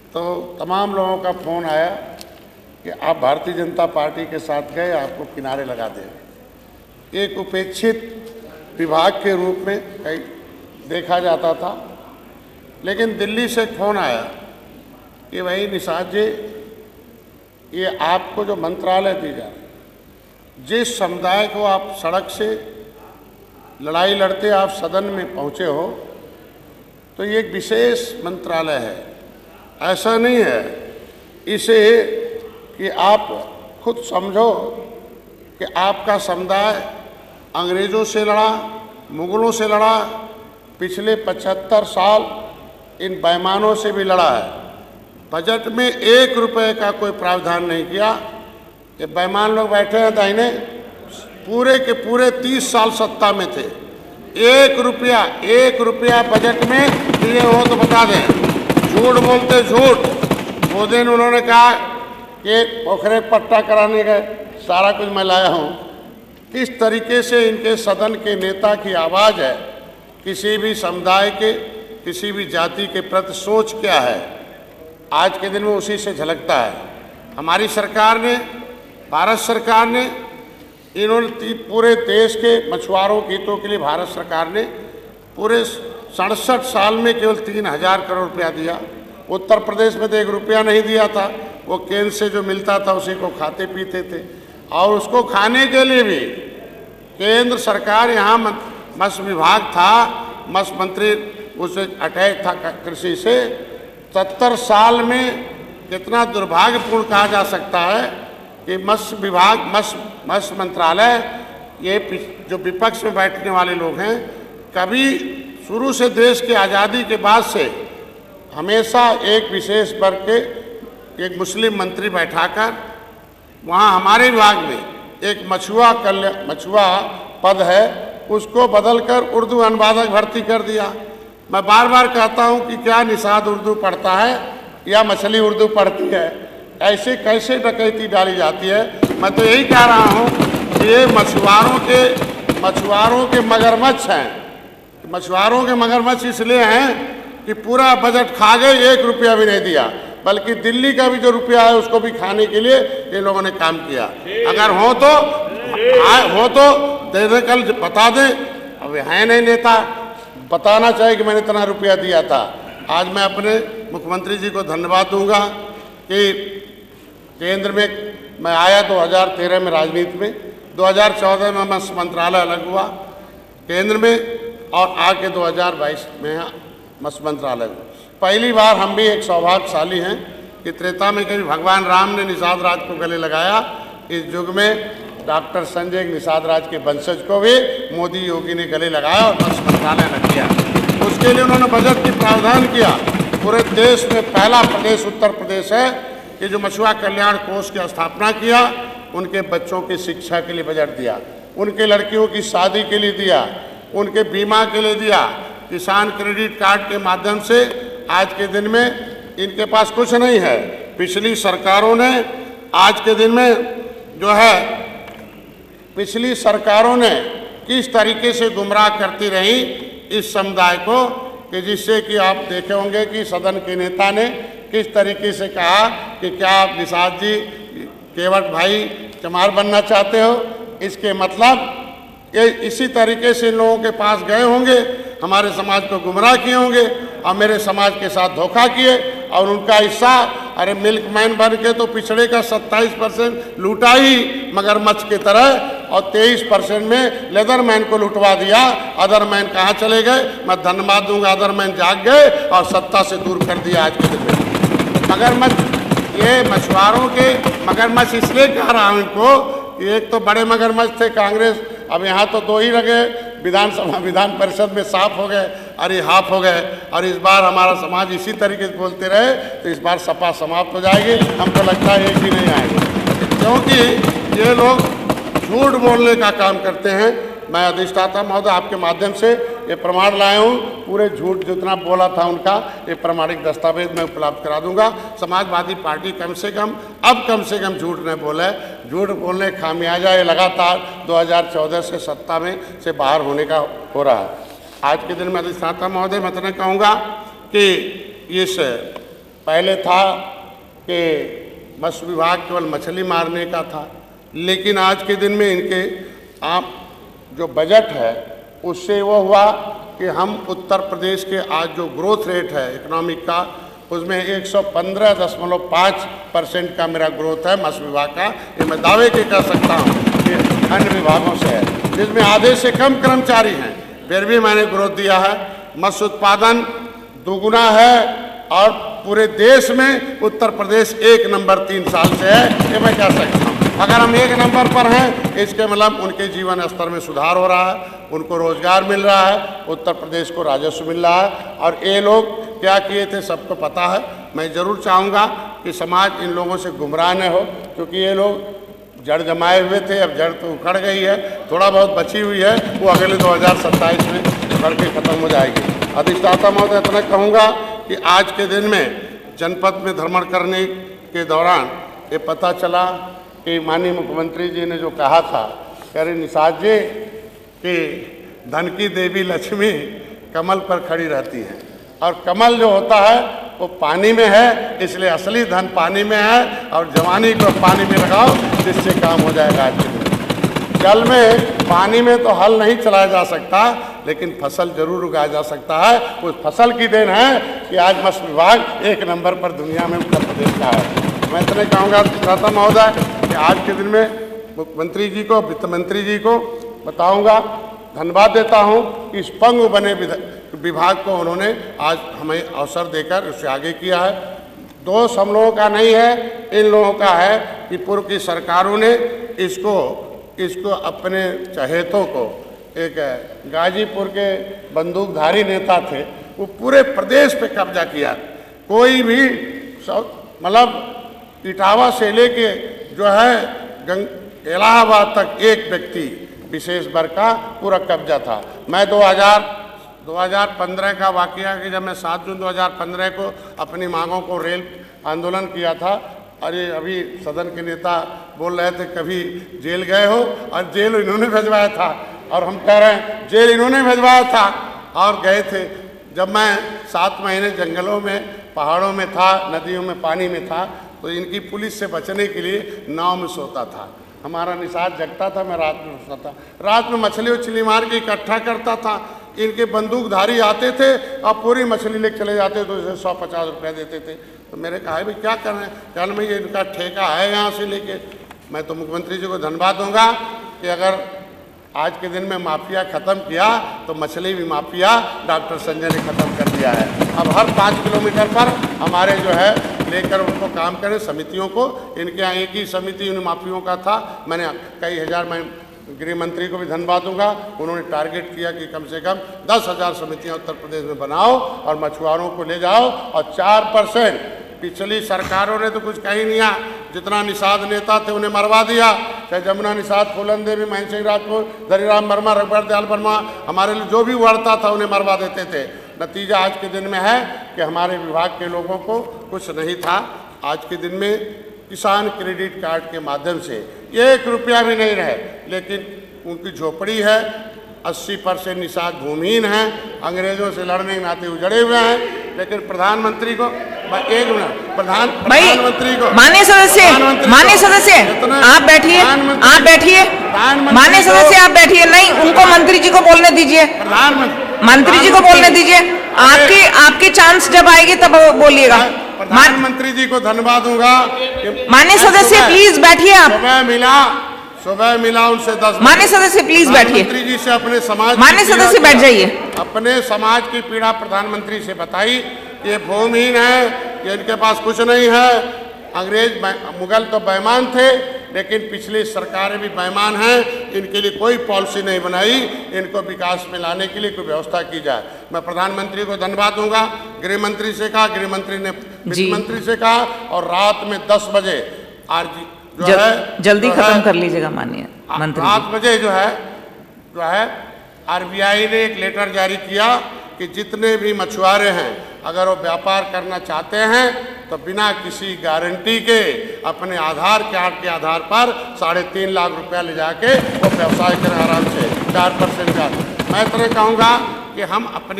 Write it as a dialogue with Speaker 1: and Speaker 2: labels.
Speaker 1: तो तमाम लोगों का फ़ोन आया कि आप भारतीय जनता पार्टी के साथ गए, आपको किनारे लगा दें। एक उपेक्षित विभाग के रूप में कई देखा जाता था, लेकिन दिल्ली से फ़ोन आया कि भाई निषाद जी, ये आपको जो मंत्रालय दी जा रही, जिस समुदाय को आप सड़क से लड़ाई लड़ते आप सदन में पहुँचे हो, तो ये एक विशेष मंत्रालय है। ऐसा नहीं है इसे कि आप खुद समझो कि आपका समुदाय अंग्रेज़ों से लड़ा, मुग़लों से लड़ा, पिछले 75 साल इन बेईमानों से भी लड़ा है। बजट में 1 रुपये का कोई प्रावधान नहीं किया। ये बेईमान लोग बैठे हैं दाहिने, पूरे के पूरे 30 साल सत्ता में थे। 1 रुपया बजट में दिए हो तो बता दें। झूठ बोलते झूठ। वो दिन उन्होंने कहा कि पोखरे पट्टा कराने गए, सारा कुछ मैं लाया हूँ। किस तरीके से इनके सदन के नेता की आवाज़ है, किसी भी समुदाय के, किसी भी जाति के प्रति सोच क्या है, आज के दिन में उसी से झलकता है। हमारी सरकार ने, भारत सरकार ने, इन्होंने पूरे देश के मछुआरों के हितों के लिए भारत सरकार ने पूरे 67 साल में केवल 3000 करोड़ रुपया दिया। उत्तर प्रदेश में तो 1 रुपया नहीं दिया था। वो केंद्र से जो मिलता था उसी को खाते पीते थे, और उसको खाने के लिए भी केंद्र सरकार, यहाँ मत्स्य विभाग था, मत्स्य मंत्री उसे अटैच था कृषि से। 70 साल में कितना दुर्भाग्यपूर्ण कहा जा सकता है कि मत्स्य विभाग, मत्स्य मंत्रालय, ये जो विपक्ष में बैठने वाले लोग हैं, कभी शुरू से देश की आज़ादी के बाद से हमेशा एक विशेष वर्ग के एक मुस्लिम मंत्री बैठाकर वहाँ हमारे विभाग में एक मछुआ पद है, उसको बदलकर उर्दू अनुवादक भर्ती कर दिया। मैं बार बार कहता हूँ कि क्या निषाद उर्दू पढ़ता है या मछली उर्दू पढ़ती है? ऐसे कैसे डकैती डाली जाती है? मैं तो यही कह रहा हूँ कि ये मछुआरों के मगरमच्छ हैं। मछुआरों के मगरमच्छ इसलिए हैं कि पूरा बजट खा गए, 1 रुपया भी नहीं दिया, बल्कि दिल्ली का भी जो रुपया है उसको भी खाने के लिए ये लोगों ने काम किया। अगर हो तो दे दे, कल बता दें। अब है नहीं नेता, बताना चाहिए कि मैंने इतना रुपया दिया था। आज मैं अपने मुख्यमंत्री जी को धन्यवाद दूंगा कि केंद्र में मैं आया 2013 में राजनीति में, 2014 में मत्स्य मंत्रालय अलग हुआ केंद्र में, और आके 2022 में मत्स्य मंत्रालय हुआ। पहली बार हम भी एक सौभाग्यशाली हैं कि त्रेता में कभी भगवान राम ने निषाद राज को गले लगाया, इस युग में डॉक्टर संजय निषाद राज के वंशज को भी मोदी योगी ने गले लगाया और मत्स्य मंत्रालय रख दिया। उसके लिए उन्होंने बजट की प्रावधान किया। पूरे देश में पहला प्रदेश उत्तर प्रदेश है कि जो मछुआ कल्याण कोष की स्थापना किया, उनके बच्चों की शिक्षा के लिए बजट दिया, उनके लड़कियों की शादी के लिए दिया, उनके बीमा के लिए दिया। किसान क्रेडिट कार्ड के माध्यम से आज के दिन में इनके पास कुछ नहीं है। पिछली सरकारों ने आज के दिन में जो है, पिछली सरकारों ने किस तरीके से गुमराह करती रही इस समुदाय को, कि जिससे कि आप देखे होंगे कि सदन के नेता ने किस तरीके से कहा कि क्या आप निषाद जी केवट भाई चमार बनना चाहते हो। इसके मतलब ये इसी तरीके से इन लोगों के पास गए होंगे, हमारे समाज को गुमराह किए होंगे और मेरे समाज के साथ धोखा किए, और उनका हिस्सा, अरे मिल्कमैन बन के तो पिछड़े का 27% लूटा ही मगरमच्छ की तरह, और 23% में लेदरमैन को लुटवा दिया। अदरमैन कहाँ चले गए? मैं धन्यवाद दूंगा, अदरमैन जाग गए और सत्ता से दूर कर दिया आज के दिन में। मगरमच्छ, ये मछुआरों के मगरमच्छ इसलिए कह रहा हूँ इनको, एक तो बड़े मगरमच्छ थे कांग्रेस, अब यहाँ तो 2 ही रहे, विधान परिषद में साफ हो गए और ये हाफ हो गए। और इस बार हमारा समाज इसी तरीके से बोलते रहे तो इस बार सपा समाप्त हो जाएगी। हमको लगता है एक भी नहीं आएगा, क्योंकि ये लोग झूठ बोलने का काम करते हैं। मैं अधिष्ठाता महोदय आपके माध्यम से ये प्रमाण लाया हूँ, पूरे झूठ जितना बोला था उनका ये प्रमाणिक दस्तावेज मैं उपलब्ध करा दूंगा। समाजवादी पार्टी कम से कम झूठ नहीं बोले। झूठ बोलने खामियाजा ये लगातार 2014 से सत्ता में से बाहर होने का हो रहा है। आज के दिन में अधिष्ठाता महोदय मैं तो कहूँगा कि इस पहले था कि मत्स्य विभाग केवल मछली मारने का था, लेकिन आज के दिन में इनके आप जो बजट है उससे वो हुआ कि हम उत्तर प्रदेश के आज जो ग्रोथ रेट है इकोनॉमिक का, उसमें 115.5% का मेरा ग्रोथ है मत्स्य विभाग का। ये मैं दावे के कह सकता हूँ कि अन्य विभागों से है, जिसमें आधे से कम कर्मचारी हैं, फिर भी मैंने ग्रोथ दिया है। मत्स्य उत्पादन दोगुना है और पूरे देश में उत्तर प्रदेश 1 नंबर 3 साल से है, ये मैं कह सकता हूँ। अगर हम 1 नंबर पर हैं, इसके मतलब उनके जीवन स्तर में सुधार हो रहा है, उनको रोजगार मिल रहा है, उत्तर प्रदेश को राजस्व मिल रहा है। और ये लोग क्या किए थे सबको पता है। मैं ज़रूर चाहूँगा कि समाज इन लोगों से गुमराह न हो, क्योंकि ये लोग जड़ जमाए हुए थे, अब जड़ तो उखड़ गई है, थोड़ा बहुत बची हुई है, वो अगले 2027 में उखड़ के खत्म हो जाएगी। अधिष्ठाता महोदय इतना कहूँगा कि आज के दिन में जनपद में भ्रमण करने के दौरान ये पता चला कि माननीय मुख्यमंत्री जी ने जो कहा था, कह रहे निषाद जी कि धन की देवी लक्ष्मी कमल पर खड़ी रहती है, और कमल जो होता है वो पानी में है, इसलिए असली धन पानी में है, और जवानी को पानी में लगाओ जिससे काम हो जाएगा। आज के दिन जल में पानी में तो हल नहीं चलाया जा सकता, लेकिन फसल जरूर उगाया जा सकता है। उस फसल की देन है कि आज मत्स्य विभाग 1 नंबर पर दुनिया में उत्तर प्रदेश का है। मैं इतने कहूँगा अधिष्ठाता महोदय कि आज के दिन में मुख्यमंत्री जी को, वित्त मंत्री जी को बताऊँगा, धन्यवाद देता हूँ कि इस पंगु बने विभाग को उन्होंने आज हमें अवसर देकर उससे आगे किया है। दोष हम लोगों का नहीं है, इन लोगों का है कि पूर्व की सरकारों ने इसको अपने चहेतों को, एक गाजीपुर के बंदूकधारी नेता थे, वो पूरे प्रदेश पे कब्जा किया। कोई भी मतलब इटावा से लेके जो है इलाहाबाद तक एक व्यक्ति विशेष वर्ग का पूरा कब्जा था। मैं 2015 का वाकया कि जब मैं 7 जून 2015 को अपनी मांगों को रेल आंदोलन किया था, अरे अभी सदन के नेता बोल रहे थे कभी जेल गए हो, और जेल इन्होंने भिजवाया था, और हम कह रहे हैं जेल इन्होंने भिजवाया था और गए थे। जब मैं 7 महीने जंगलों में, पहाड़ों में था, नदियों में, पानी में था, तो इनकी पुलिस से बचने के लिए नाव में सोता था। हमारा निषाद जगता था, मैं रात में सोता था, रात में मछली उछली मार के इकट्ठा करता था। इनके बंदूकधारी आते थे और पूरी मछली लेके चले जाते, तो इसे 150 रुपये देते थे। तो मेरे कहा भाई क्या कर रहे हैं, कल में ये इनका ठेका है यहाँ से लेके। मैं तो मुख्यमंत्री जी को धन्यवाद दूंगा कि अगर आज के दिन में माफिया ख़त्म किया तो मछली भी माफिया डॉक्टर संजय ने ख़त्म कर दिया है। अब हर 5 किलोमीटर पर हमारे जो है लेकर उनको काम करें समितियों को। इनके यहाँ एक ही समिति उन माफियों का था, मैंने कई हज़ार, मैं गृह मंत्री को भी धन्यवाद दूंगा, उन्होंने टारगेट किया कि कम से कम 10,000 समितियाँ उत्तर प्रदेश में बनाओ और मछुआरों को ले जाओ। और 4%, पिछली सरकारों ने तो कुछ कही नहीं है, जितना निषाद नेता थे उन्हें मरवा दिया, चाहे जमुना निषाद, फूलन देवी, महेंद्र सिंह राजपूत, धनीराम वर्मा, रघुवर दयाल वर्मा, हमारे लिए जो भी उड़ता था उन्हें मरवा देते थे। नतीजा आज के दिन में है कि हमारे विभाग के लोगों को कुछ नहीं था। आज के दिन में किसान क्रेडिट कार्ड के माध्यम से 1 रुपया भी नहीं रहे, लेकिन उनकी झोपड़ी है, 80% निषाद भूमिहीन हैं, अंग्रेजों से लड़ने के नाते उजड़े हुए हैं। लेकिन प्रधानमंत्री को प्रधानमंत्री को
Speaker 2: माननीय सदस्य आप बैठिए, आप बैठिए, माननीय सदस्य आप बैठिए। नहीं, उनको मंत्री जी को बोलने दीजिए, मंत्री जी को बोलने दीजिए। आपकी चांस जब आएगी तब बोलिएगा।
Speaker 1: प्रधानमंत्री जी को धन्यवाद दूंगा।
Speaker 2: माननीय सदस्य प्लीज बैठिए। आप
Speaker 1: सुबह मिला उनसे 10।
Speaker 2: माननीय सदस्य प्लीज बैठिए।
Speaker 1: मंत्री जी से अपने समाज,
Speaker 2: माननीय सदस्य बैठ जाइए।
Speaker 1: अपने समाज की पीड़ा प्रधानमंत्री से बताई। ये भूमिहीन है, ये इनके पास कुछ नहीं है। अंग्रेज मुगल तो बेईमान थे, लेकिन पिछली सरकारें भी बेईमान हैं। इनके लिए कोई पॉलिसी नहीं बनाई, इनको विकास में लाने के लिए कोई व्यवस्था की जाए। मैं प्रधानमंत्री को धन्यवाद दूंगा। गृह मंत्री से कहा, गृह मंत्री ने वित्त मंत्री से कहा, और रात में 10 बजे
Speaker 2: जल्दी खत्म कर लीजिएगा माननीय मंत्री।
Speaker 1: 8 बजे जो है आरबीआई ने एक लेटर जारी किया कि जितने भी मछुआरे हैं, अगर वो व्यापार करना चाहते हैं तो बिना किसी गारंटी के अपने आधार कार्ड के आधार पर 3.5 लाख रुपया ले जाके वो व्यवसाय करें आराम से 4% का। मैं इतना कहूँगा कि हम अपनी